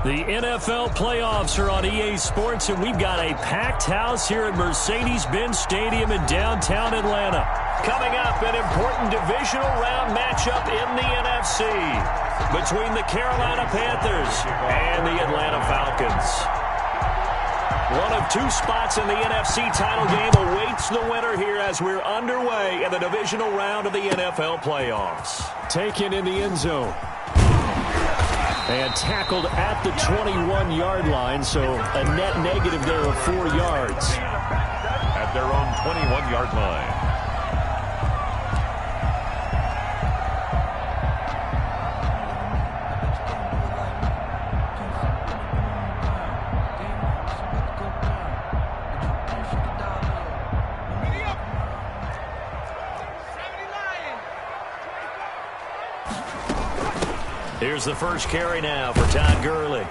The NFL playoffs are on EA Sports, and we've got a packed house here at Mercedes-Benz Stadium in downtown Atlanta. Coming up, an important divisional round matchup in the NFC between the Carolina Panthers and the Atlanta Falcons. One of two spots in the NFC title game awaits the winner here as we're underway in the divisional round of the NFL playoffs. Taken in the end zone. And tackled at the 21-yard line, so a net negative there of 4 yards. At their own 21-yard line. Here's the first carry now for Todd Gurley.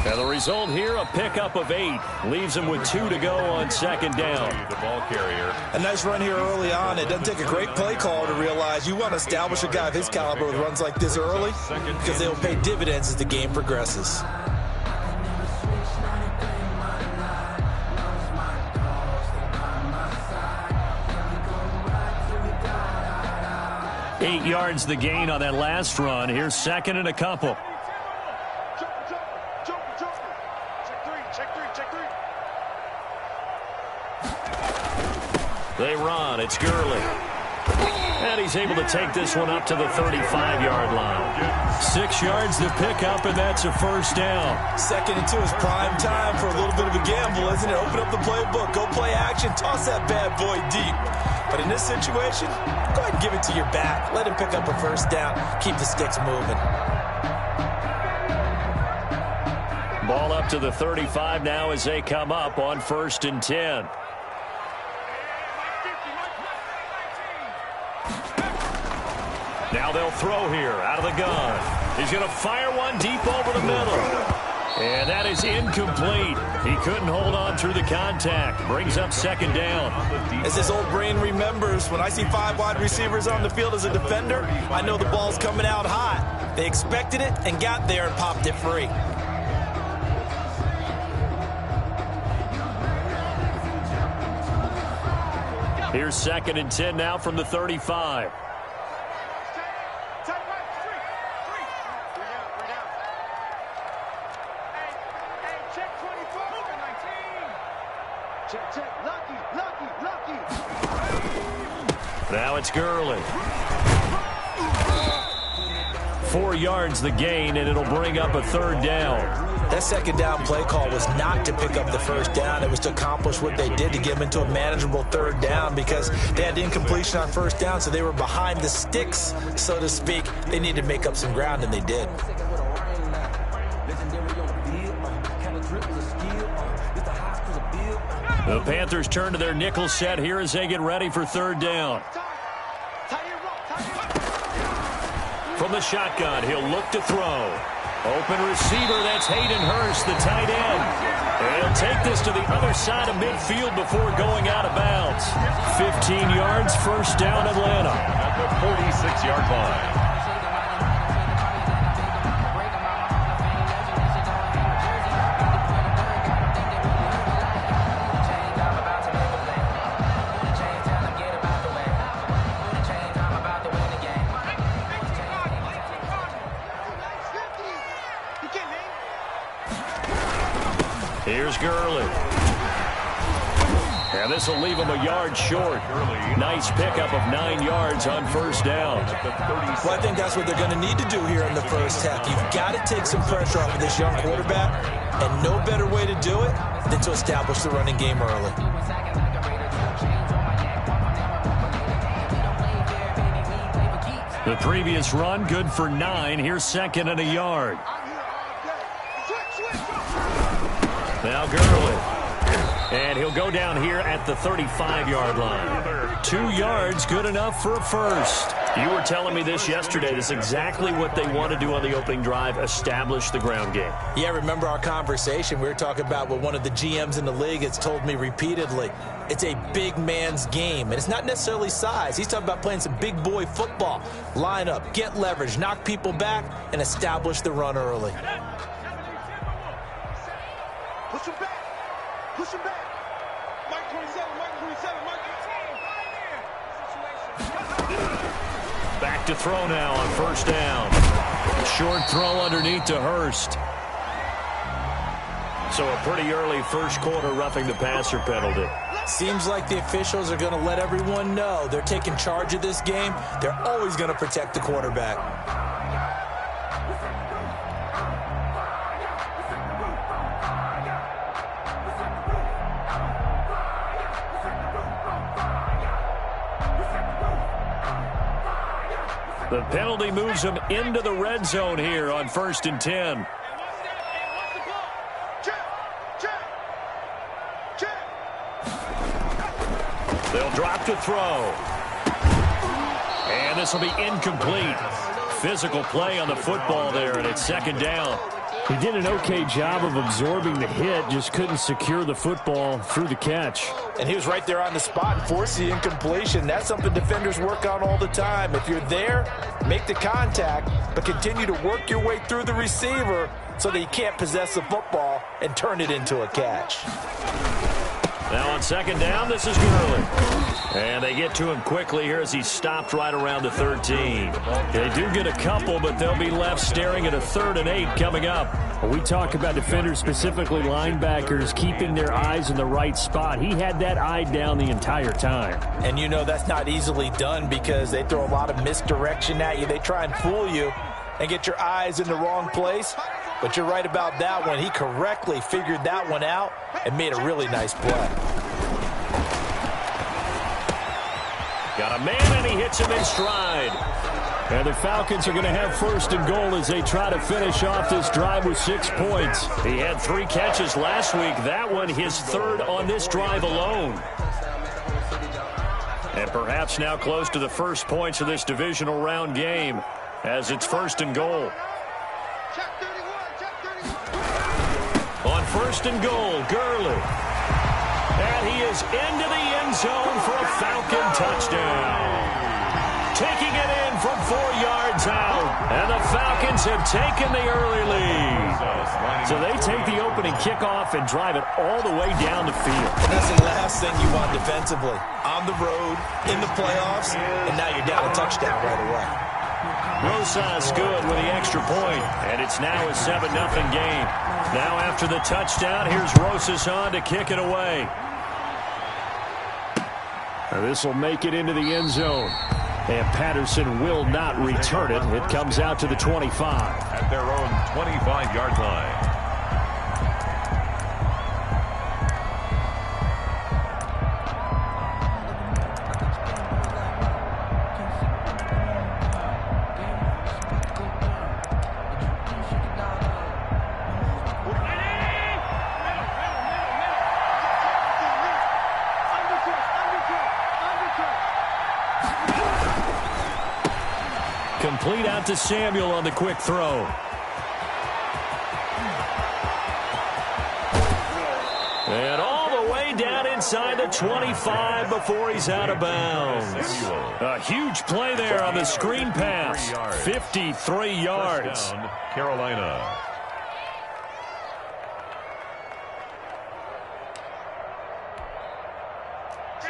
And the result here, a pickup of 8. Leaves him with 2 to go on second down. The ball carrier. A nice run here early on. It doesn't take a great play call to realize you want to establish a guy of his caliber with runs like this early because they will pay dividends as the game progresses. Eight yards the gain on that last run. Here's second and a couple. They run. It's Gurley. And he's able to take this one up to the 35-yard line. 6 yards to pick up, and that's a first down. 2nd and 2 is prime time for a little bit of a gamble, isn't it? Open up the playbook. Go play action. Toss that bad boy deep. But in this situation, go ahead and give it to your back. Let him pick up a first down. Keep the sticks moving. Ball up to the 35 now as they come up on 1st and 10. Now they'll throw here out of the gun. He's going to fire one deep over the middle. And that is incomplete. He couldn't hold on through the contact. Brings up second down. As his old brain remembers, when I see 5 wide receivers on the field as a defender, I know the ball's coming out hot. They expected it and got there and popped it free. Here's 2nd and 10 now from the 35. Now it's Gurley. 4 yards the gain, and it'll bring up a 3rd down. That second down play call was not to pick up the first down. It was to accomplish what they did to get them into a manageable 3rd down because they had incompletion on 1st down, so they were behind the sticks, so to speak. They needed to make up some ground, and they did. The Panthers turn to their nickel set here as they get ready for 3rd down. From the shotgun, he'll look to throw. Open receiver, that's Hayden Hurst, the tight end. And he'll take this to the other side of midfield before going out of bounds. 15 yards, first down Atlanta. At the 46-yard line. Here's Gurley. And this will leave him a yard short. Nice pickup of 9 yards on 1st down. Well, I think that's what they're going to need to do here in the first half. You've got to take some pressure off of this young quarterback, and no better way to do it than to establish the running game early. The previous run, good for 9. Here's 2nd and a yard. Now Gurley. And he'll go down here at the 35-yard line. 2 yards, good enough for a first. You were telling me this yesterday. This is exactly what they want to do on the opening drive, establish the ground game. Yeah, remember our conversation. We were talking about what one of the GMs in the league has told me repeatedly. It's a big man's game, and it's not necessarily size. He's talking about playing some big boy football. Line up, get leverage, knock people back, and establish the run early. Push him back. Mike 27, Mike 27, Mike 18. Back to throw now on first down. Short throw underneath to Hurst. So a pretty early first quarter roughing the passer penalty. Seems like the officials are going to let everyone know they're taking charge of this game. They're always going to protect the quarterback. The penalty moves him into the red zone here on 1st and 10. They'll drop to throw. And this will be incomplete. Physical play on the football there, and it's 2nd down. He did an okay job of absorbing the hit, just couldn't secure the football through the catch. And he was right there on the spot and forced the incompletion. That's something defenders work on all the time. If you're there, make the contact, but continue to work your way through the receiver so that you can't possess the football and turn it into a catch. Now on 2nd down, this is Gurley. And they get to him quickly here as he's stopped right around the 13. They do get a couple, but they'll be left staring at a 3rd and 8 coming up. We talk about defenders, specifically linebackers, keeping their eyes in the right spot. He had that eye down the entire time. And you know that's not easily done because they throw a lot of misdirection at you. They try and fool you and get your eyes in the wrong place. But you're right about that one. He correctly figured that one out and made a really nice play. Got a man, and he hits him in stride. And the Falcons are going to have 1st and goal as they try to finish off this drive with 6 points. He had 3 catches last week. That one his 3rd on this drive alone. And perhaps now close to the first points of this divisional round game as it's 1st and goal. On 1st and goal, Gurley. And he is into the end zone for a Falcon touchdown. Taking it in from 4 yards out. And the Falcons have taken the early lead. So they take the opening kickoff and drive it all the way down the field. That's the last thing you want defensively. On the road, in the playoffs, and now you're down a touchdown right away. Rosas good with the extra point, and it's now a 7-0 game. Now after the touchdown, here's Rosas on to kick it away. This will make it into the end zone. And Patterson will not return it. It comes out to the 25. At their own 25-yard line. Complete out to Samuel on the quick throw. And all the way down inside the 25 before he's out of bounds. A huge play there on the screen pass. 53 yards. Carolina.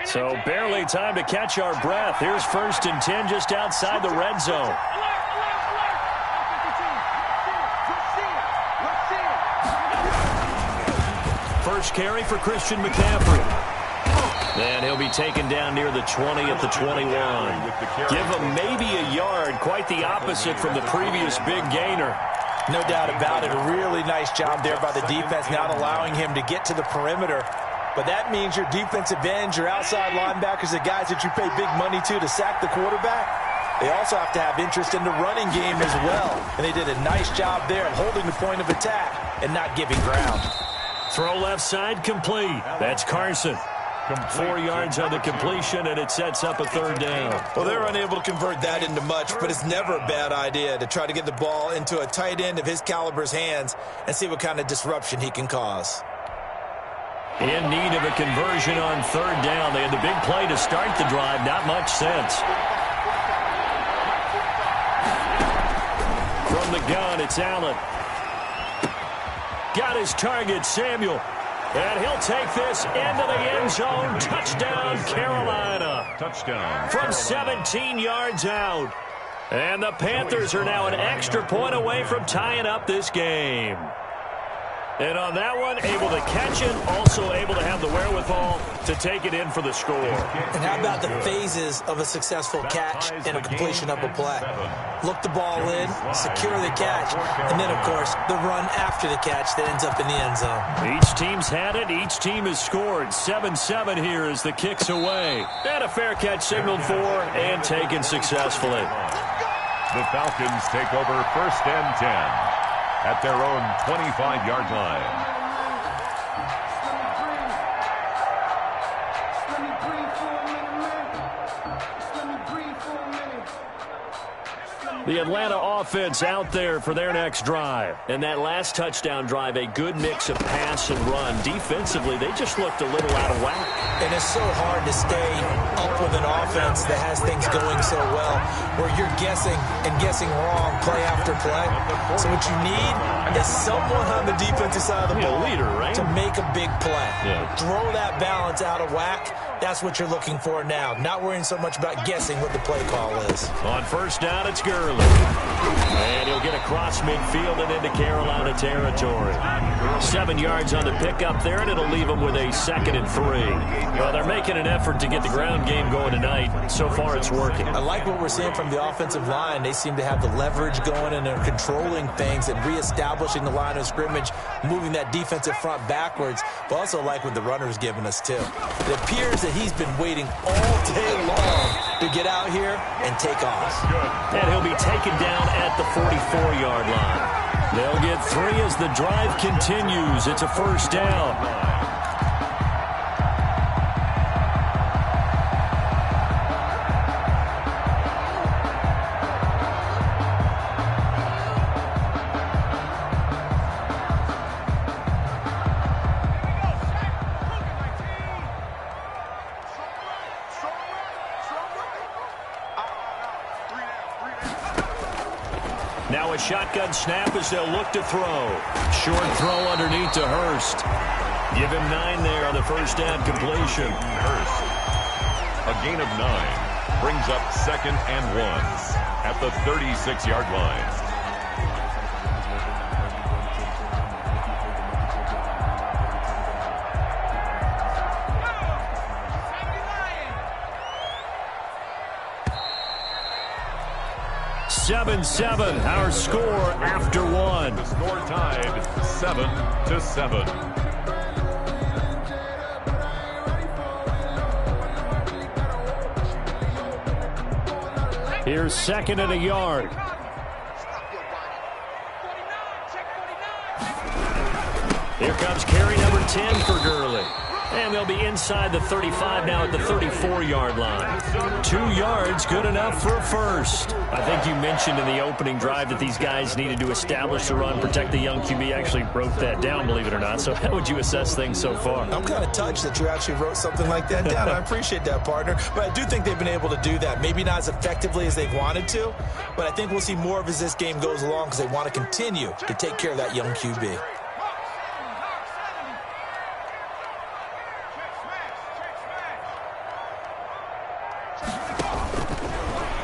So barely time to catch our breath. Here's 1st and 10 just outside the red zone. First carry for Christian McCaffrey. And he'll be taken down near the 20 at the 21. Give him maybe a yard, quite the opposite from the previous big gainer. No doubt about it. A really nice job there by the defense, not allowing him to get to the perimeter. But that means your defensive ends, your outside linebackers, the guys that you pay big money to sack the quarterback, they also have to have interest in the running game as well. And they did a nice job there of holding the point of attack and not giving ground. Throw left side complete. That's Carson. 4 yards on the completion, and it sets up a 3rd down. Well, they're unable to convert that into much, but it's never a bad idea to try to get the ball into a tight end of his caliber's hands and see what kind of disruption he can cause. In need of a conversion on 3rd down. They had the big play to start the drive. Not much sense. From the gun, it's Allen. Got his target, Samuel. And he'll take this into the end zone. Touchdown, Carolina. Touchdown. From 17 yards out. And the Panthers are now an extra point away from tying up this game. And on that one, able to catch it, also able to have the wherewithal to take it in for the score. And how about the phases of a successful catch and a completion of a play? Look the ball in, secure the catch, and then, of course, the run after the catch that ends up in the end zone. Each team's had it. Each team has scored. 7-7 here as the kick's away. And a fair catch signaled for and taken successfully. The Falcons take over 1st and 10. At their own 25-yard line. The Atlanta offense out there for their next drive. And that last touchdown drive, a good mix of pass and run. Defensively, they just looked a little out of whack. And it's so hard to stay up with an offense that has things going so well, where you're guessing and guessing wrong play after play. So what you need is someone on the defensive side of the ball, leader, right? to make a big play. Yeah. Throw that balance out of whack. That's what you're looking for now. Not worrying so much about guessing what the play call is. On first down, it's Gurley. And he'll get across midfield and into Carolina territory. 7 yards on the pickup there, and it'll leave them with a 2nd and 3. Well, they're making an effort to get the ground game going tonight. So far, it's working. I like what we're seeing from the offensive line. They seem to have the leverage going, and they're controlling things and reestablishing the line of scrimmage, moving that defensive front backwards. But also like what the runner's giving us, too. It appears that he's been waiting all day long to get out here and take off. And he'll be taken down at the 44-yard line. They'll get 3 as the drive continues. It's a first down. Now a shotgun snap as they'll look to throw. Short throw underneath to Hurst. Give him 9 there on the first down completion. Hurst. A gain of 9. Brings up 2nd and 1 at the 36-yard line. Seven, our score after 1. The score tied 7-7. Here's 2nd and a yard. Here comes carry number 10 for Gurley. And they'll be inside the 35 now at the 34-yard line. 2 yards, good enough for a first. I think you mentioned in the opening drive that these guys needed to establish the run, protect the young QB. Actually broke that down, believe it or not. So how would you assess things so far? I'm kind of touched that you actually wrote something like that down. I appreciate that, partner. But I do think they've been able to do that. Maybe not as effectively as they've wanted to, but I think we'll see more of as this game goes along because they want to continue to take care of that young QB.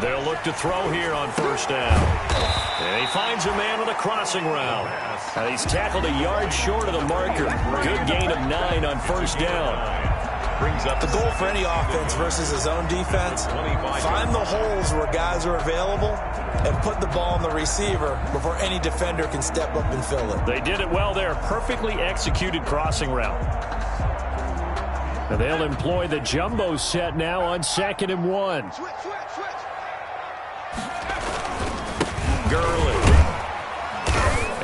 They'll look to throw here on first down. And he finds a man on a crossing route. And he's tackled a yard short of the marker. Good gain of 9 on first down. Brings up the goal for any offense versus his own defense. Find the holes where guys are available and put the ball on the receiver before any defender can step up and fill it. They did it well there. Perfectly executed crossing route. And they'll employ the jumbo set now on 2nd and 1. Gurley.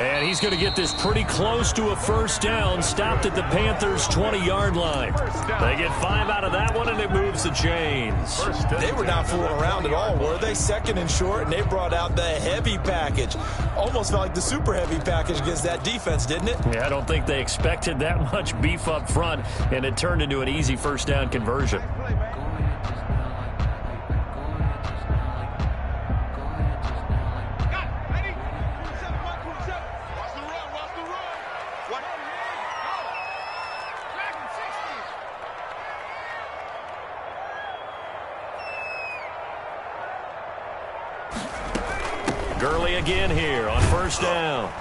And he's going to get this pretty close to a first down. Stopped at the Panthers' 20-yard line. They get 5 out of that one, and it moves the chains. They were not fooling around at all, were they? 2nd and short, and they brought out the heavy package. Almost felt like the super heavy package against that defense, didn't it? Yeah, I don't think they expected that much beef up front, and it turned into an easy first down conversion. Gurley again here on first down.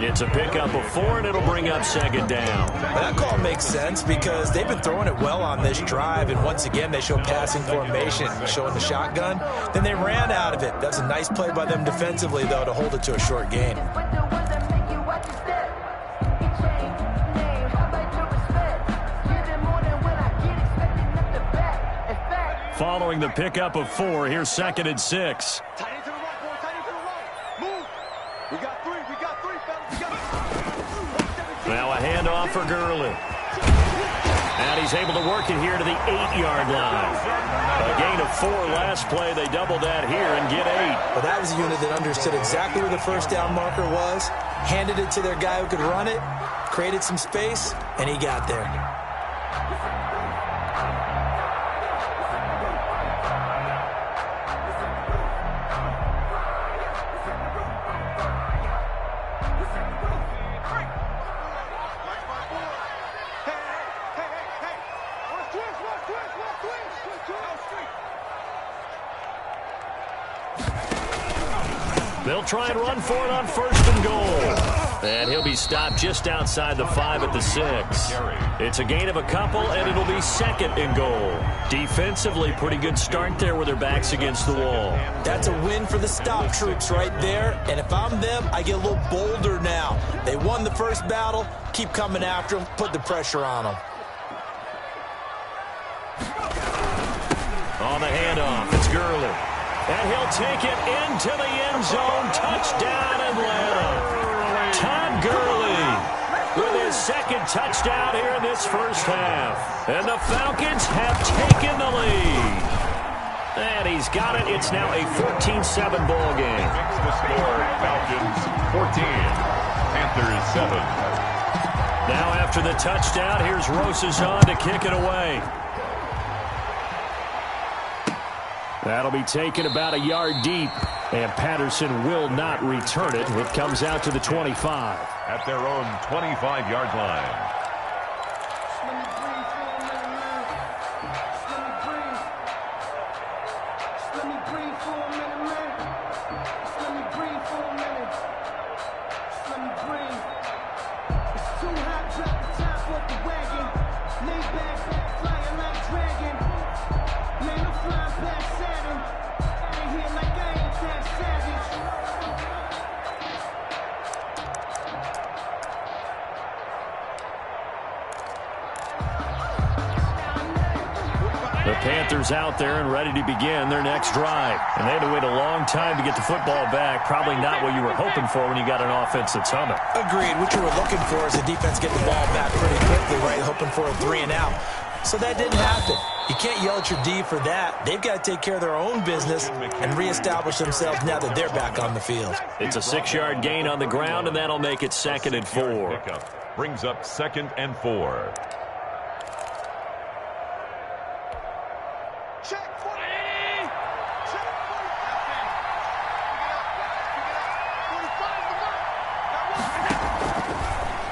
It's a pickup of 4, and it'll bring up second down. That call makes sense because they've been throwing it well on this drive, and once again they show passing formation, showing the shotgun. Then they ran out of it. That's a nice play by them defensively, though, to hold it to a short gain. Following the pickup of 4, here's 2nd and 6. Tight end to the right, boy. Tight end to the right. Move. We got 3. We got 3, fellas. We got 3. Now a handoff for Gurley. And he's able to work it here to the 8-yard line. A gain of 4 last play. They double that here and get 8. Well, that was a unit that understood exactly where the first down marker was, handed it to their guy who could run it, created some space, and he got there. They'll try and run for it on 1st and goal. And he'll be stopped just outside the 5 at the 6. It's a gain of a couple, and it'll be 2nd and goal. Defensively, pretty good start there with their backs against the wall. That's a win for the stop troops right there. And if I'm them, I get a little bolder now. They won the first battle. Keep coming after them. Put the pressure on them. On the handoff, it's Gurley. And he'll take it into the end zone. Touchdown, Atlanta. Todd Gurley with his 2nd touchdown here in this first half. And the Falcons have taken the lead. And he's got it. It's now a 14-7 ball game. The score, Falcons 14, Panthers 7. Now after the touchdown, here's Rosazon to kick it away. That'll be taken about a yard deep, and Patterson will not return it. It comes out to the 25. At their own 25-yard line. The Panthers out there and ready to begin their next drive. And they had to wait a long time to get the football back. Probably not what you were hoping for when you got an offense that's humming. Agreed. What you were looking for is the defense get the ball back pretty quickly, right? Hoping for a 3 and out. So that didn't happen. You can't yell at your D for that. They've got to take care of their own business and reestablish themselves now that they're back on the field. It's a 6-yard gain on the ground, and that'll make it 2nd and 4. Brings up 2nd and 4.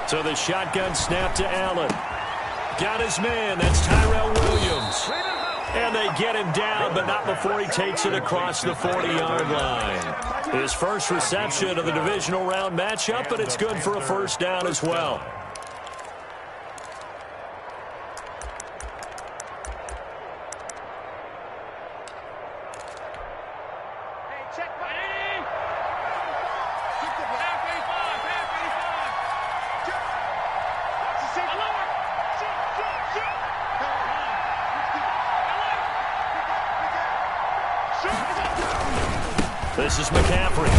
So the shotgun snap to Allen. Got his man. That's Tyrell Williams. And they get him down, but not before he takes it across the 40-yard line. His first reception of the divisional round matchup, but it's good for a first down as well. This is McCaffrey.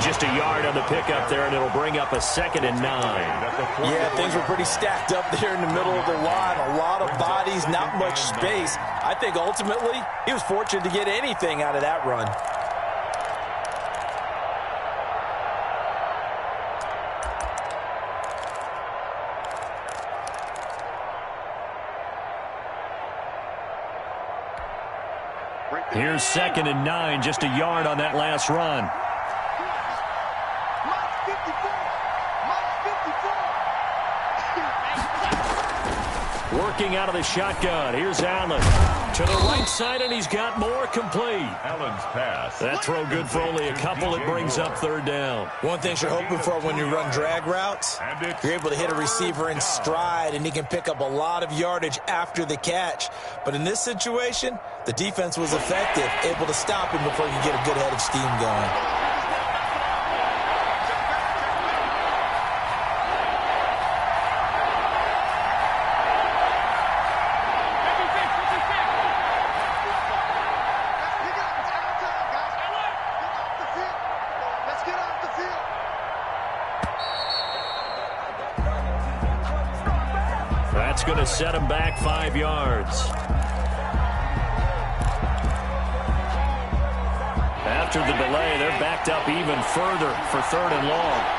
Just a yard on the pickup there, and it'll bring up a 2nd and 9. Yeah, things were pretty stacked up there in the middle of the line. A lot of bodies, not much space. I think ultimately he was fortunate to get anything out of that run. Here's 2nd and 9, just a yard on that last run. Working out of the shotgun. Here's Allen. To the right side, and he's got more complete. Allen's pass. That throw good for only a couple. It brings up third down. One thing you're hoping for when you run drag routes, you're able to hit a receiver in stride, and he can pick up a lot of yardage after the catch. But in this situation, the defense was effective, able to stop him before he could get a good head of steam going. That's going to set him back 5 yards. After the delay, they're backed up even further for 3rd and long.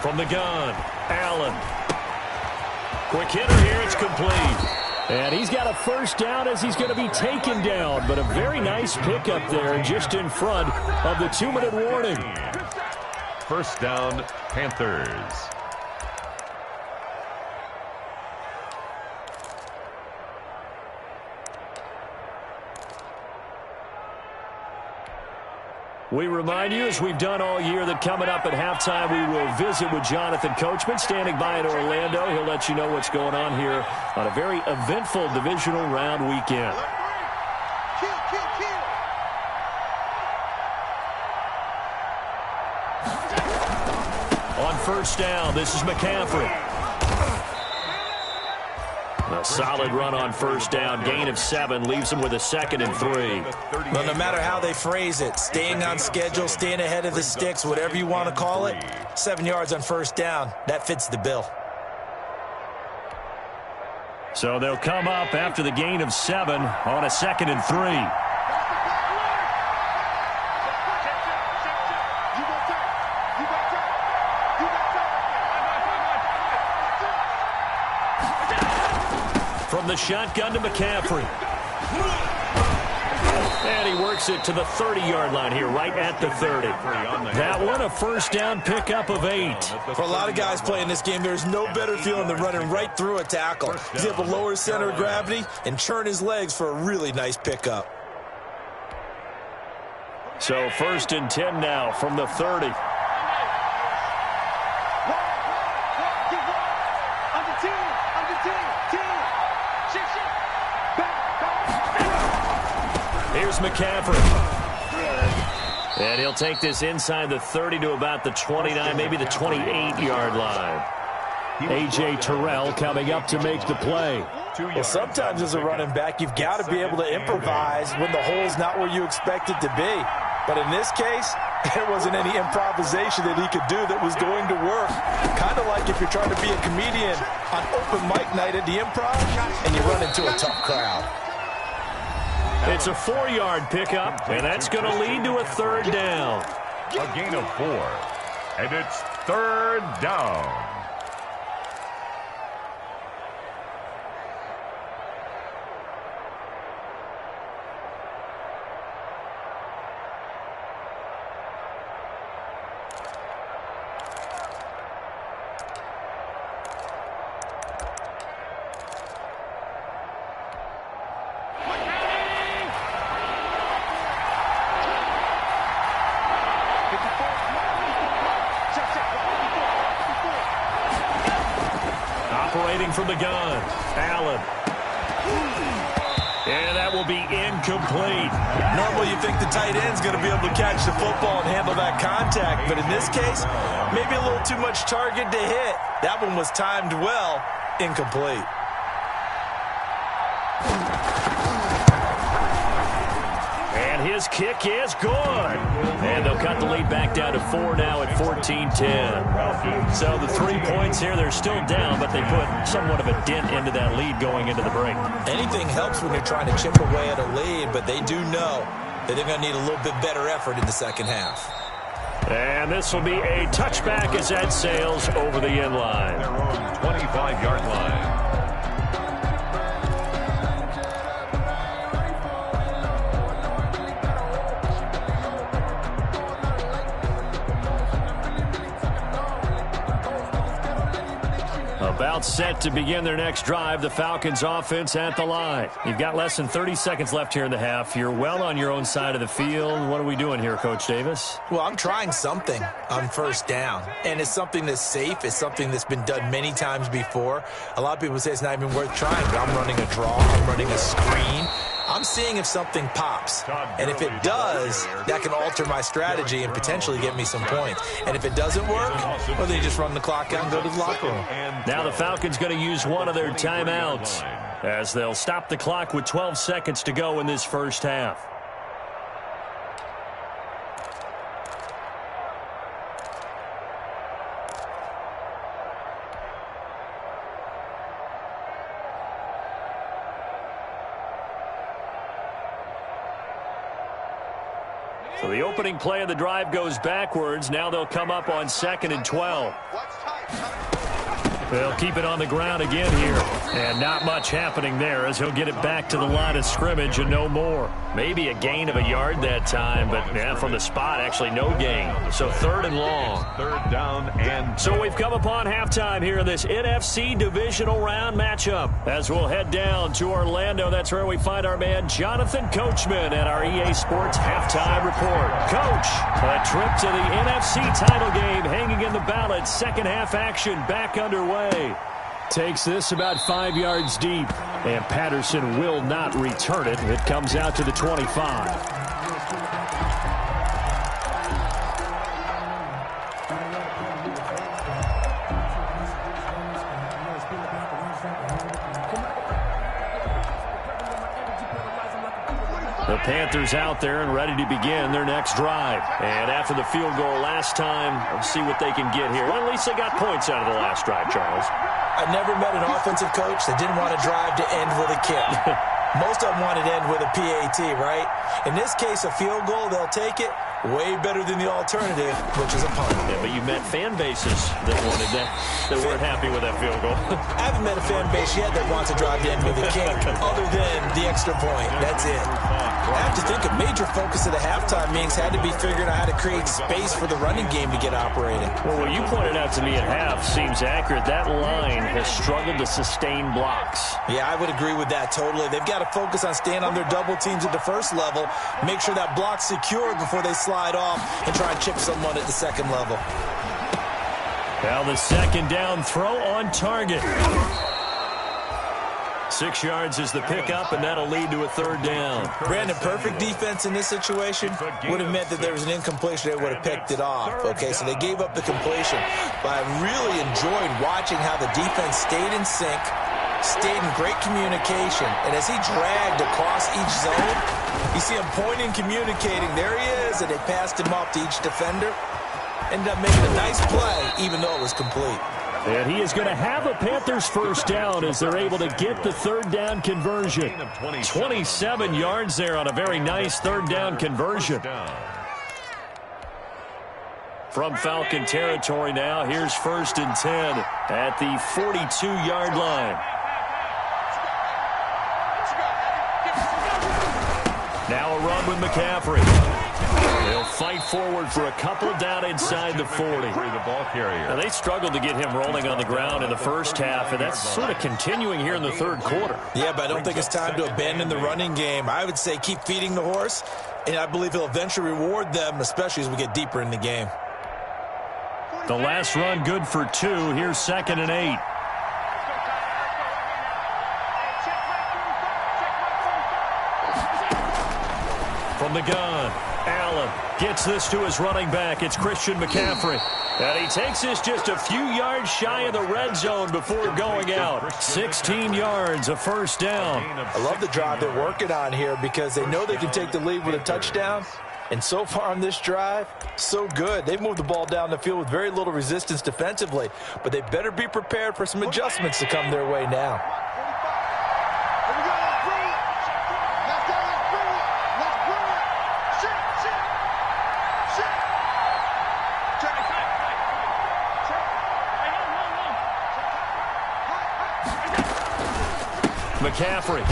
From the gun, Allen. Quick hitter here, it's complete. And he's got a first down as he's going to be taken down. But a very nice pickup there just in front of the 2-minute warning. First down, Panthers. We remind you, as we've done all year, that coming up at halftime, we will visit with Jonathan Coachman, standing by in Orlando. He'll let you know what's going on here on a very eventful divisional round weekend. On first down, this is McCaffrey. A solid run on first down. Gain of 7 leaves him with a 2nd and 3. Well, no matter how they phrase it, staying on schedule, staying ahead of the sticks, whatever you want to call it, 7 yards on first down, that fits the bill. So they'll come up after the gain of 7 on a 2nd and 3. From the shotgun to McCaffrey. And he works it to the 30-yard line here, right at the 30. That one, a first down pickup of 8. For a lot of guys playing this game, there's no better feeling than running right through a tackle. He's able to lower his center of gravity and churn his legs for a really nice pickup. So 1st and 10 now from the 30. Here's McCaffrey. And he'll take this inside the 30 to about the 29, maybe the 28-yard line. A.J. Terrell coming up to make the play. Well, sometimes as a running back, you've got to be able to improvise when the hole's not where you expect it to be. But in this case, there wasn't any improvisation that he could do that was going to work. Kind of like if you're trying to be a comedian on open mic night at the Improv and you run into a tough crowd. It's a 4-yard pickup, and that's going to lead to a 3rd down. A gain of 4, and it's 3rd down. Operating from the gun, Allen. And that will be incomplete. Normally you think the tight end's going to be able to catch the football and handle that contact, but in this case, maybe a little too much target to hit. That one was timed well, incomplete. And his kick is good. And they'll cut the lead back down to 4 now at 14-10. So the 3 points here, they're still down, but they put somewhat of a dent into that lead going into the break. Anything helps when you're trying to chip away at a lead, but they do know that they're going to need a little bit better effort in the second half. And this will be a touchback as that sails over the end line. Their own 25-yard line. About set to begin their next drive, the Falcons offense at the line. You've got less than 30 seconds left here in the half. You're well on your own side of the field. What are we doing here, Coach Davis? Well, I'm trying something on first down, and it's something that's safe. It's something that's been done many times before. A lot of people say it's not even worth trying, but I'm running a draw. I'm running a screen. I'm seeing if something pops, and if it does, that can alter my strategy and potentially get me some points. And if it doesn't work, well, then you just run the clock out and go to the locker room. Now the Falcons going to use one of their timeouts as they'll stop the clock with 12 seconds to go in this first half. So the opening play of the drive goes backwards. Now they'll come up on 2nd and 12. They'll keep it on the ground again here. And not much happening there as he'll get it back to the line of scrimmage and no more. Maybe a gain of a yard that time, but yeah, from the spot, actually no gain. So 3rd and long. 3rd down and... So we've come upon halftime here in this NFC divisional round matchup. As we'll head down to Orlando, that's where we find our man Jonathan Coachman at our EA Sports Halftime Report. Coach, a trip to the NFC title game hanging in the balance. Second half action back underway. Takes this about 5 yards deep, and Patterson will not return it. It comes out to the 25. The Panthers out there and ready to begin their next drive. And after the field goal last time, let's see what they can get here. Well, at least they got points out of the last drive, Charles. I never met an offensive coach that didn't want to drive to end with a kick. Most of them wanted to end with a PAT, right? In this case, a field goal, they'll take it. Way better than the alternative, which is a punt. Yeah, but you met fan bases that wanted that, that weren't happy with that field goal. I haven't met a fan base yet that wants to drive to end with a kick, other than the extra point. That's it. I have to think a major focus of the halftime meetings had to be figuring out how to create space for the running game to get operating. Well, what you pointed out to me at half seems accurate. That line has struggled to sustain blocks. Yeah, I would agree with that totally. They've got to focus on staying on their double teams at the first level, make sure that block's secured before they slide off and try and chip someone at the second level. Now the second down throw on target. 6 yards is the pickup, and that'll lead to a 3rd down. Brandon, perfect defense in this situation would have meant that there was an incompletion. They would have picked it off. Okay, so they gave up the completion. But I really enjoyed watching how the defense stayed in sync, stayed in great communication. And as he dragged across each zone, you see him pointing, communicating. There he is, and they passed him off to each defender. Ended up making a nice play, even though it was complete. And he is going to have a Panthers first down as they're able to get the 3rd down conversion. 27 yards there on a very nice 3rd down conversion. From Falcon territory now, here's 1st and 10 at the 42-yard line. Now a run with McCaffrey. They'll fight forward for a couple down inside the 40. Now, they struggled to get him rolling on the ground in the first half, and that's sort of continuing here in the 3rd quarter. Yeah, but I don't think it's time to abandon the running game. I would say keep feeding the horse, and I believe he'll eventually reward them, especially as we get deeper in the game. The last run good for 2. Here's 2nd and 8. From the gun, Allen gets this to his running back. It's Christian McCaffrey. And he takes this just a few yards shy of the red zone before going out. 16 yards, a first down. I love the drive they're working on here because they know they can take the lead with a touchdown. And so far on this drive, so good. They've moved the ball down the field with very little resistance defensively. But they better be prepared for some adjustments to come their way now. McCaffrey.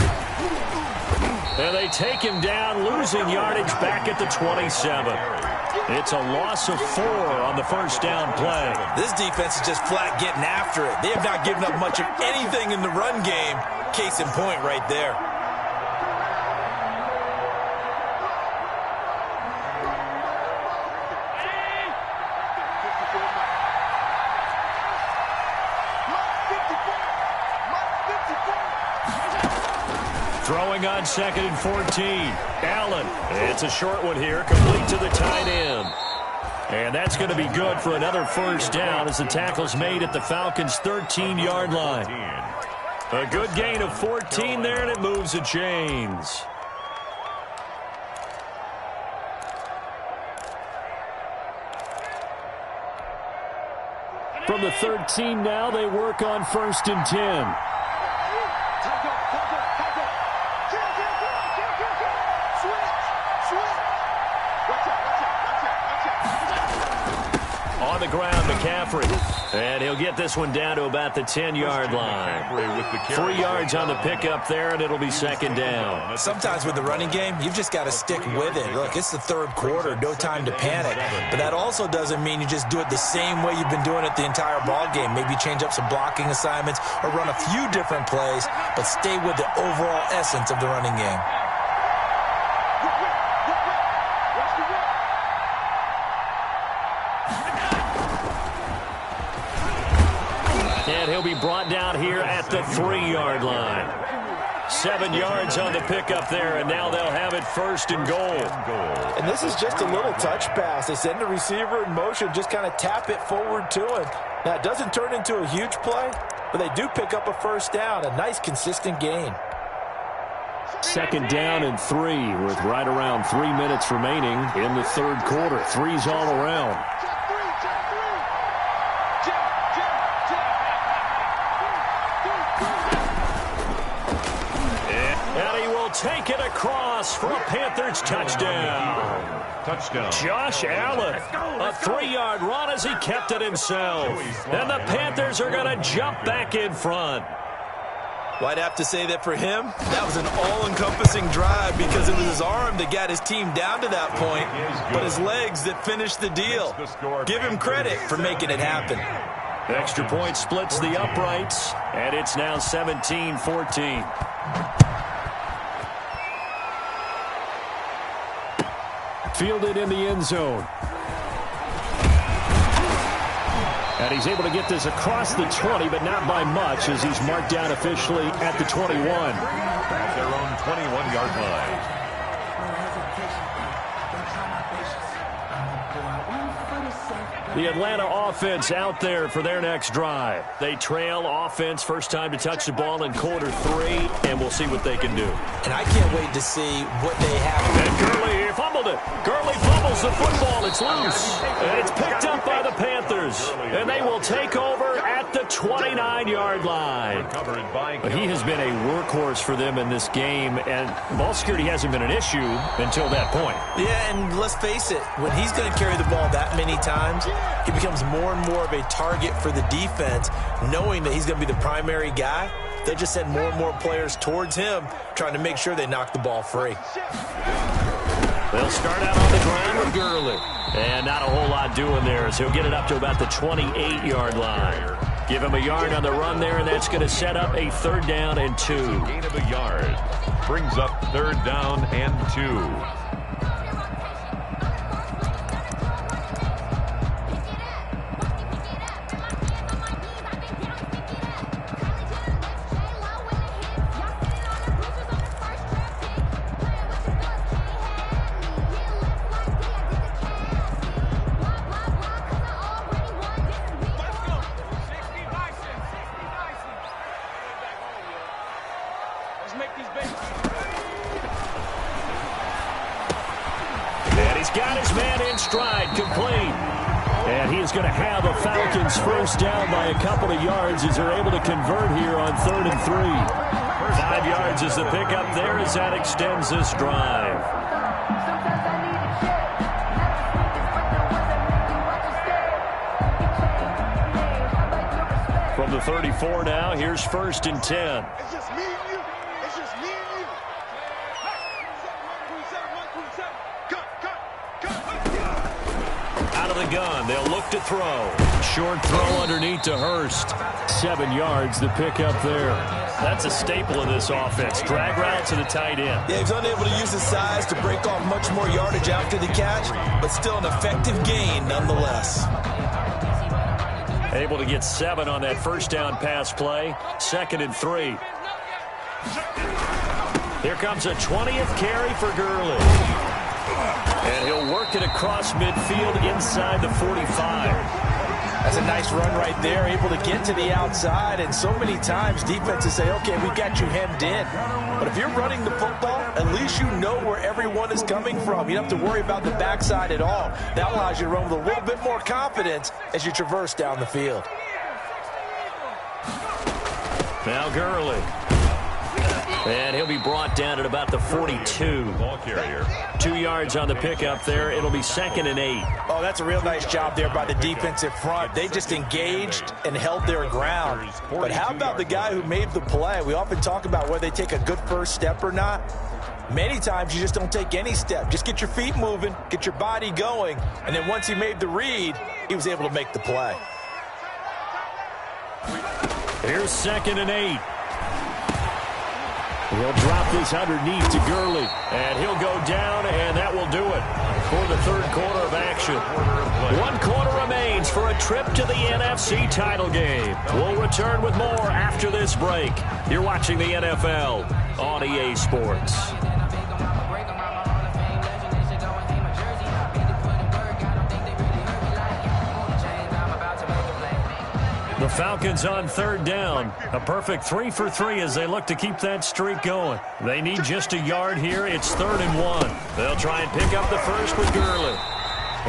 And they take him down, losing yardage back at the 27. It's a loss of 4 on the first down play. This defense is just flat getting after it. They have not given up much of anything in the run game. Case in point right there. Throwing on 2nd and 14. Allen. It's a short one here, complete to the tight end. And that's going to be good for another first down as the tackle's made at the Falcons' 13-yard line. A good gain of 14 there, and it moves the chains. From the 13 now, they work on 1st and 10. On the ground, McCaffrey. And he'll get this one down to about the 10-yard line. 3 yards on the pickup there, and it'll be 2nd down. Sometimes with the running game, you've just got to stick with it. Look, it's the 3rd quarter, no time to panic. But that also doesn't mean you just do it the same way you've been doing it the entire ball game. Maybe change up some blocking assignments or run a few different plays, but stay with the overall essence of the running game. And he'll be brought down here at the 3-yard line. 7 yards on the pickup there, and now they'll have it 1st and goal. And this is just a little touch pass. They send the receiver in motion, just kind of tap it forward to him. Now, it doesn't turn into a huge play, but they do pick up a first down, a nice, consistent gain. 2nd down and 3 with right around 3 minutes remaining in the 3rd quarter. 3's all around. Take it across for a Panthers touchdown. Josh Allen, a 3-yard run as he kept it himself. And the Panthers are going to jump back in front. Well, I'd have to say that for him, that was an all-encompassing drive because it was his arm that got his team down to that point, but his legs that finished the deal. Give him credit for making it happen. Extra point splits the uprights, and it's now 17-14. Fielded in the end zone. And he's able to get this across the 20, but not by much as he's marked down officially at the 21. At their own 21-yard line. The Atlanta offense out there for their next drive. They trail offense, first time to touch the ball in quarter 3, and we'll see what they can do. And I can't wait to see what they have. And Gurley fumbled it. Gurley fumbles the football. It's loose. And it's picked up by the Panthers. And they will take over at the 29-yard line. He has been a workhorse for them in this game, and ball security hasn't been an issue until that point. Yeah, and let's face it, when he's going to carry the ball that many times, he becomes more and more of a target for the defense, knowing that he's going to be the primary guy. They just send more and more players towards him, trying to make sure they knock the ball free. They'll start out on the ground with Gurley. And not a whole lot doing there as he'll get it up to about the 28-yard line. Give him a yard on the run there, and that's going to set up a 3rd down and 2. Gain of a yard brings up 3rd down and 2. And he is going to have a Falcons first down by a couple of yards as they're able to convert here on 3rd and 3. 5 yards is the pickup there as that extends this drive. From the 34 now, here's 1st and 10. the gun. They'll look to throw. Short throw underneath to Hurst. 7 yards to pick up there. That's a staple of this offense. Drag route to the tight end. Yeah, he's unable to use his size to break off much more yardage after the catch, but still an effective gain nonetheless. Able to get 7 on that first down pass play. 2nd and 3. Here comes a 20th carry for Gurley. And he'll work it across midfield inside the 45. That's a nice run right there, able to get to the outside, and so many times defenses say, okay, we got you hemmed in. But if you're running the football, at least you know where everyone is coming from. You don't have to worry about the backside at all. That allows you to run with a little bit more confidence as you traverse down the field. Now Gurley. And he'll be brought down at about the 42. Ball carrier. 2 yards on the pickup there. It'll be 2nd and 8. Oh, that's a real nice job there by the defensive front. They just engaged and held their ground. But how about the guy who made the play? We often talk about whether they take a good first step or not. Many times you just don't take any step. Just get your feet moving, get your body going, and then once he made the read, he was able to make the play. Here's 2nd and 8. He'll drop this underneath to Gurley. And he'll go down, and that will do it for the 3rd quarter of action. 1 quarter remains for a trip to the NFC title game. We'll return with more after this break. You're watching the NFL on EA Sports. The Falcons on 3rd down. A perfect 3 for 3 as they look to keep that streak going. They need just a yard here. It's 3rd and 1. They'll try and pick up the first with Gurley.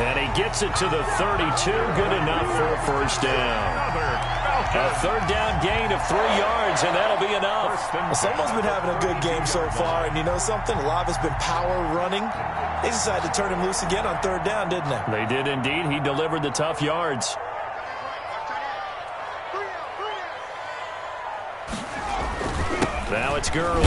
And he gets it to the 32. Good enough for a first down. A 3rd down gain of 3 yards, and that'll be enough. Well, someone's been having a good game so far, and you know something? A lot of it's been power running. They decided to turn him loose again on 3rd down, didn't they? They did indeed. He delivered the tough yards. Now it's Gurley.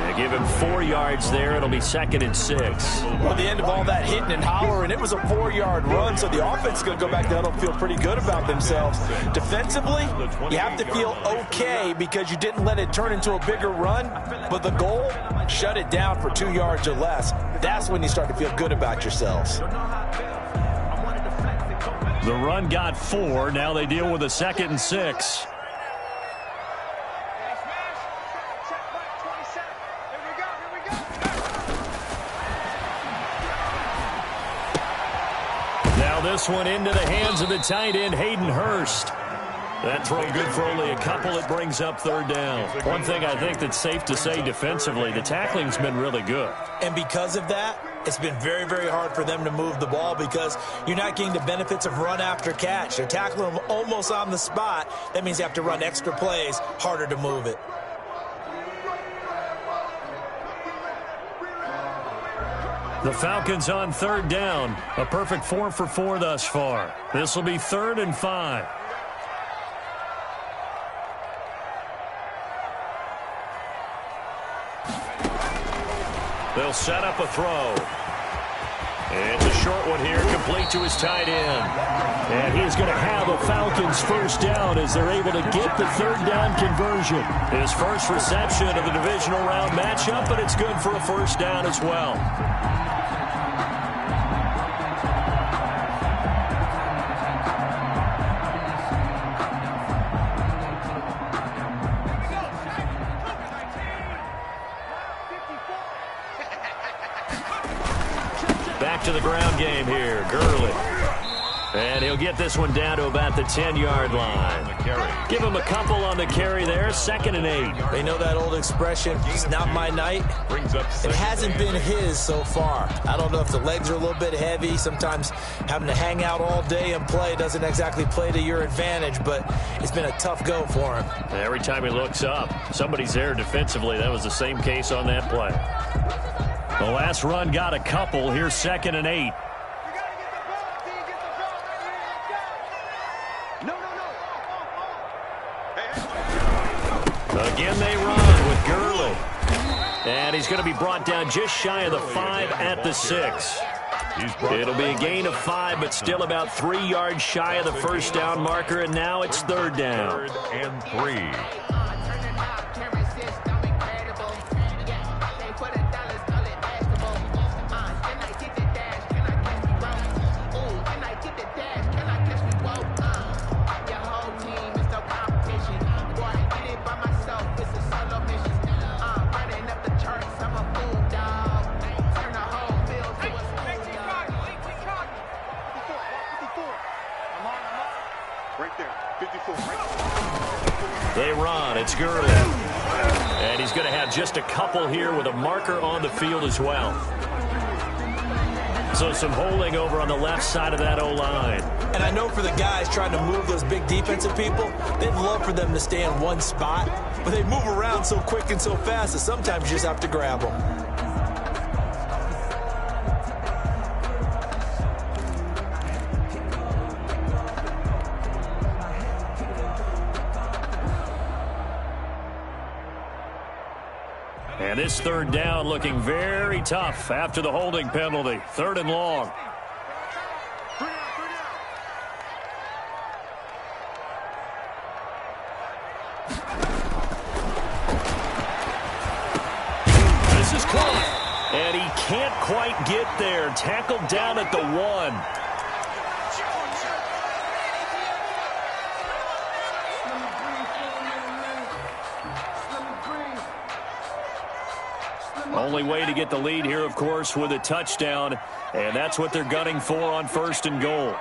They give him 4 yards there. It'll be 2nd and 6. Well, at the end of all that hitting and hollering, it was a 4-yard run, so the offense is going to go back down and feel pretty good about themselves. Defensively, you have to feel okay because you didn't let it turn into a bigger run, but the goal, shut it down for 2 yards or less. That's when you start to feel good about yourselves. The run got 4. Now they deal with a 2nd and 6. This one into the hands of the tight end, Hayden Hurst. That throw good for only a couple. It brings up 3rd down. One thing I think that's safe to say defensively, the tackling's been really good. And because of that, it's been very, very hard for them to move the ball because you're not getting the benefits of run after catch. They're tackling them almost on the spot. That means you have to run extra plays, harder to move it. The Falcons on 3rd down. A perfect 4 for 4 thus far. This will be 3rd and 5. They'll set up a throw. It's a short one here, complete to his tight end. And he's going to have a Falcons first down as they're able to get the 3rd down conversion. His first reception of the divisional round matchup, but it's good for a first down as well. Back to the ground game here. Gurley. And he'll get this one down to about the 10-yard line. Give him a couple on the carry there. 2nd and 8. They know that old expression, it's not my night. It hasn't been his so far. I don't know if the legs are a little bit heavy. Sometimes having to hang out all day and play doesn't exactly play to your advantage, but it's been a tough go for him. Every time he looks up, somebody's there defensively. That was the same case on that play. The last run got a couple. Here's 2nd and 8. Again they run with Gurley. And he's going to be brought down just shy of the 5 at the 6. It'll be a gain of 5, but still about 3 yards shy of the first down marker, and now it's third down. 3rd and 3. They run. It's Gurley. And he's going to have just a couple here with a marker on the field as well. So some holding over on the left side of that O-line. And I know for the guys trying to move those big defensive people, they'd love for them to stay in one spot. But they move around so quick and so fast that sometimes you just have to grab them. And this third down looking very tough after the holding penalty. 3rd and long. This is caught. And he can't quite get there. Tackled down at the 1. Only way to get the lead here, of course, with a touchdown, and that's what they're gunning for on 1st and goal.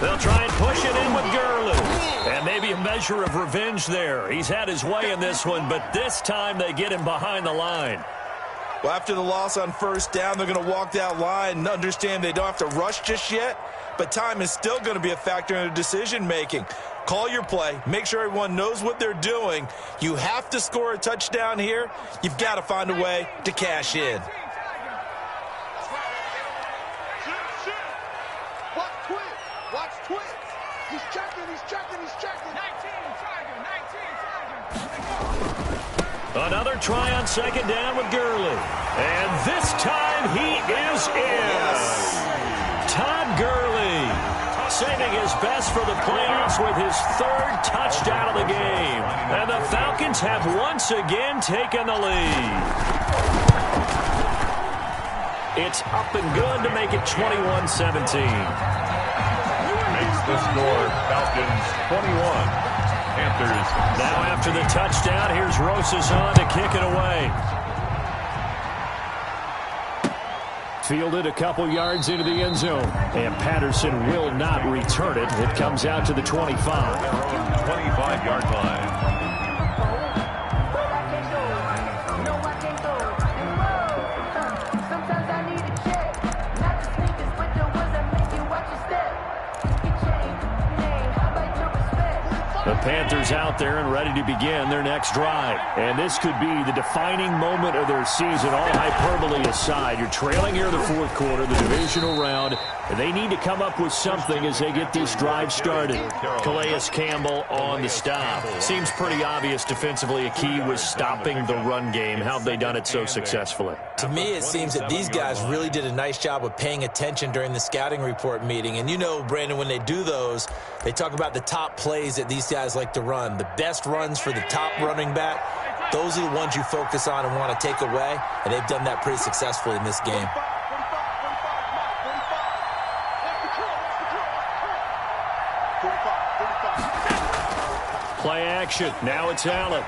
They'll try and push it in with Gurley, and maybe a measure of revenge there. He's had his way in this one, but this time they get him behind the line. Well, after the loss on 1st down, they're going to walk that line and understand they don't have to rush just yet, but time is still going to be a factor in their decision-making. Call your play. Make sure everyone knows what they're doing. You have to score a touchdown here. You've got to find a way to cash in. Watch twins. Watch twins. He's checking. 19. Another try on 2nd down with Gurley. And this time he is in. Todd Gurley saving his best for the playoffs with his 3rd touchdown of the game. And the Falcons have once again taken the lead. It's up and good to make it 21-17. Makes the score Falcons 21. Panthers. Now after the touchdown, here's Rosas on to kick it away. Fielded a couple yards into the end zone. And Patterson will not return it. It comes out to the 25. Their own 25-yard line. The Panthers out there and ready to begin their next drive. And this could be the defining moment of their season, all hyperbole aside. You're trailing here in the 4th quarter, the divisional round, and they need to come up with something as they get this drive started. Calais Campbell on the stop. Seems pretty obvious defensively a key was stopping the run game. How have they done it so successfully? To me, it seems that these guys really did a nice job of paying attention during the scouting report meeting. And you know, Brandon, when they do those, they talk about the top plays that these guys like to run. The best runs for the top running back, those are the ones you focus on and want to take away. And they've done that pretty successfully in this game. Play action. Now it's Allen.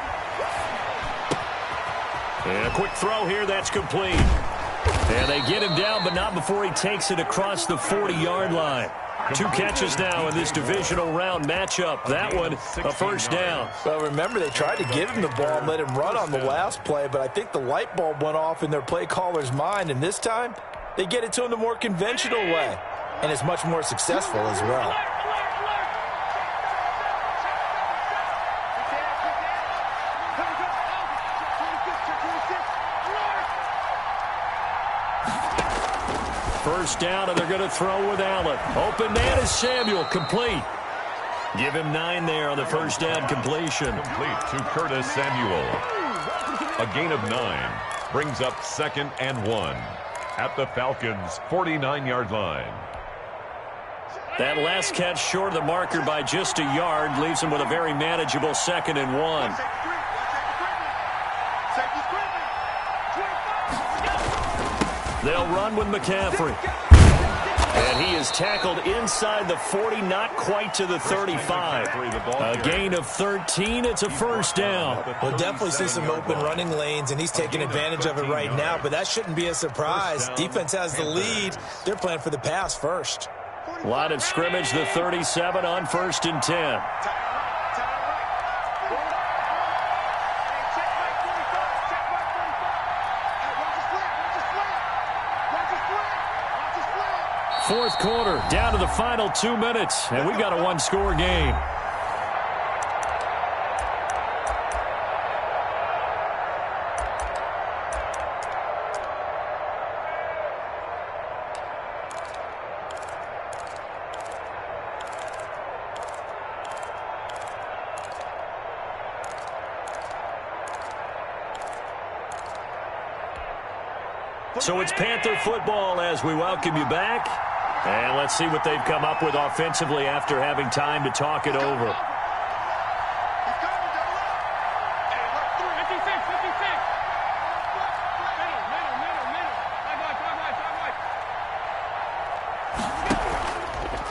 And a quick throw here. That's complete. And they get him down, but not before he takes it across the 40-yard line. 2 catches now in this divisional round matchup. That one, a 1st down. Well, remember, they tried to give him the ball and let him run on the last play, but I think the light bulb went off in their play caller's mind, and this time they get it to him the more conventional way, and it's much more successful as well. First down, and they're going to throw with Allen. Open man is Samuel, complete. Give him 9 there on the first down completion. Complete to Curtis Samuel. A gain of 9. brings up 2nd and 1 at the Falcons' 49-yard line. That last catch short of the marker by just a yard leaves him with a very manageable 2nd and 1. They'll run with McCaffrey. And he is tackled inside the 40, not quite to the 35. A gain of 13. It's a first down. We'll definitely see some open running lanes, and he's taking advantage of it right now, but that shouldn't be a surprise. Defense has the lead. They're playing for the pass first. Line of scrimmage, the 37 on 1st and 10. Fourth quarter, down to the final 2 minutes, and we've got a one-score game. So it's Panther football as we welcome you back. And let's see what they've come up with offensively after having time to talk it over.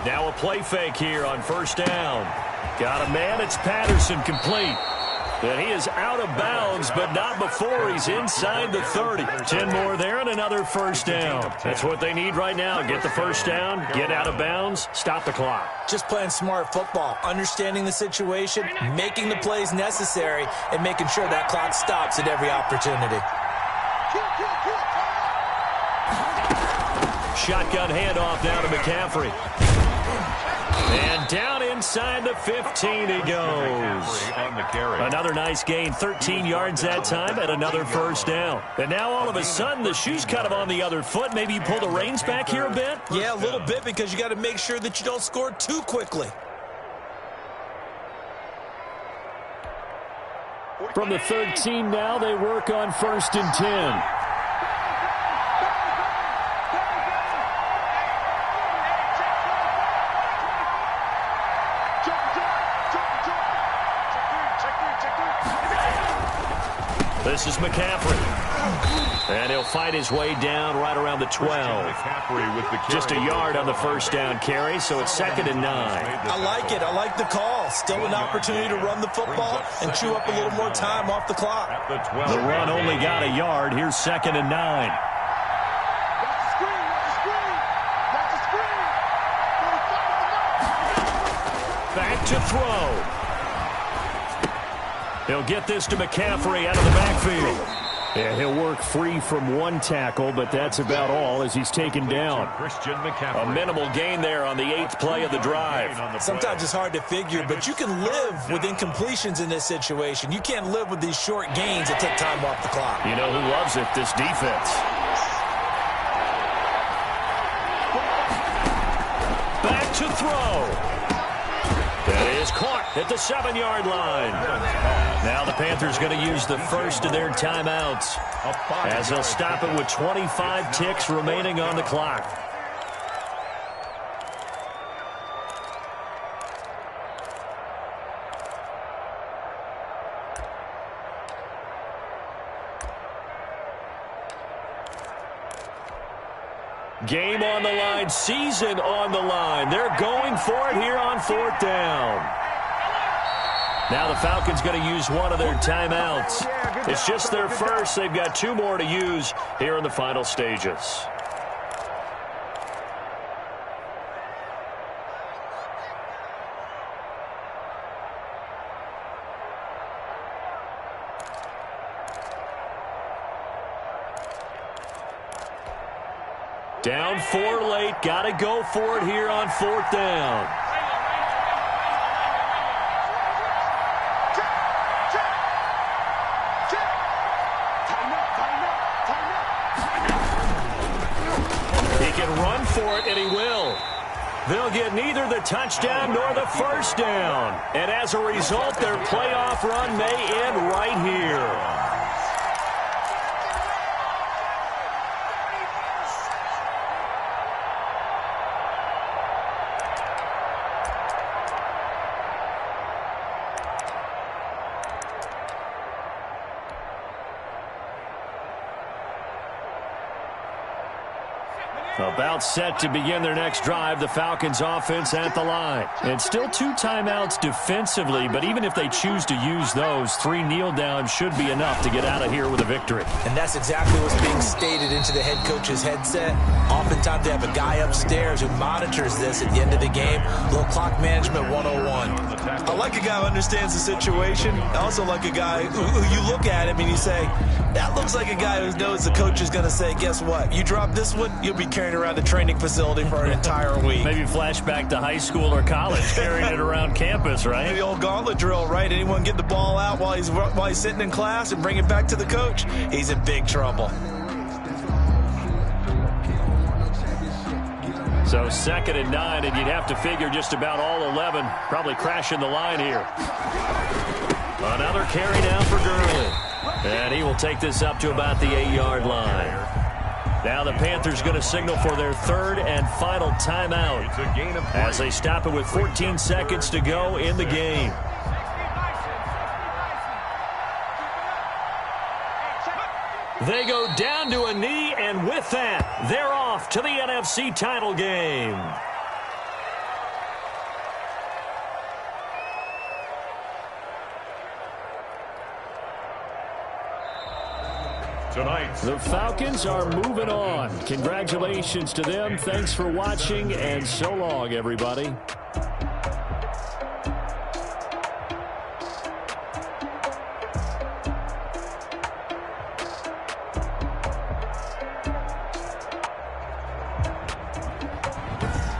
Now a play fake here on 1st down. Got a man, it's Patterson, complete. And he is out of bounds, but not before he's inside the 30. 10 more there and another first down. That's what they need right now. Get the first down, get out of bounds, stop the clock. Just playing smart football, understanding the situation, making the plays necessary, and making sure that clock stops at every opportunity. Shotgun handoff now to McCaffrey. And down inside the 15 he goes. Another nice gain, 13 yards that time, and another first down. And now all of a sudden the shoe's kind of on the other foot. Maybe you pull the reins back here a bit? Yeah, a little bit, because you got to make sure that you don't score too quickly. From the 13 now, they work on 1st and 10. This is McCaffrey. And he'll fight his way down right around the 12. Just a yard on the first down carry, so it's 2nd and 9. I like it. I like the call. Still an opportunity to run the football and chew up a little more time off the clock. The run only got a yard. Here's 2nd and 9. Back to throw. He'll get this to McCaffrey out of the backfield. Yeah, he'll work free from one tackle, but that's about all as he's taken down. A minimal gain there on the 8th play of the drive. Sometimes it's hard to figure, but you can live with incompletions in this situation. You can't live with these short gains that take time off the clock. You know who loves it? This defense. Back to throw. That is caught at the 7-yard line. Now the Panthers going to use the first of their timeouts as they'll stop it with 25 ticks remaining on the clock. Game on the line, season on the line. They're going for it here on 4th down. Now the Falcons going to use one of their timeouts. It's just their first. They've got 2 more to use here in the final stages. Down 4 late. Got to go for it here on 4th down. He can run for it, and he will. They'll get neither the touchdown nor the first down. And as a result, their playoff run may end right here. About set to begin their next drive, the Falcons offense at the line. And still 2 timeouts defensively, but even if they choose to use those, 3 kneel downs should be enough to get out of here with a victory. And that's exactly what's being stated into the head coach's headset. Oftentimes they have a guy upstairs who monitors this at the end of the game. Little clock management 101. I like a guy who understands the situation. I also like a guy who you look at him and you say, that looks like a guy who knows the coach is going to say, guess what? You drop this one, you'll be carrying around the training facility for an entire week. Maybe flashback to high school or college, carrying it around campus, right? The old gauntlet drill, right? Anyone get the ball out while he's sitting in class and bring it back to the coach? He's in big trouble. So 2nd and 9, and you'd have to figure just about all 11 probably crashing the line here. Another carry down for Gurley. And he will take this up to about the 8-yard line. Now the Panthers going to signal for their 3rd and final timeout as they stop it with 14 seconds to go in the game. They go down to a knee, and with that, they're off to the NFC title game. Tonight, The Falcons are moving on. Congratulations to them. Thanks for watching, and so long, everybody.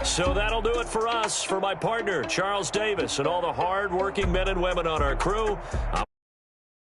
So that'll do it for us. For my partner, Charles Davis, and all the hard-working men and women on our crew, I'm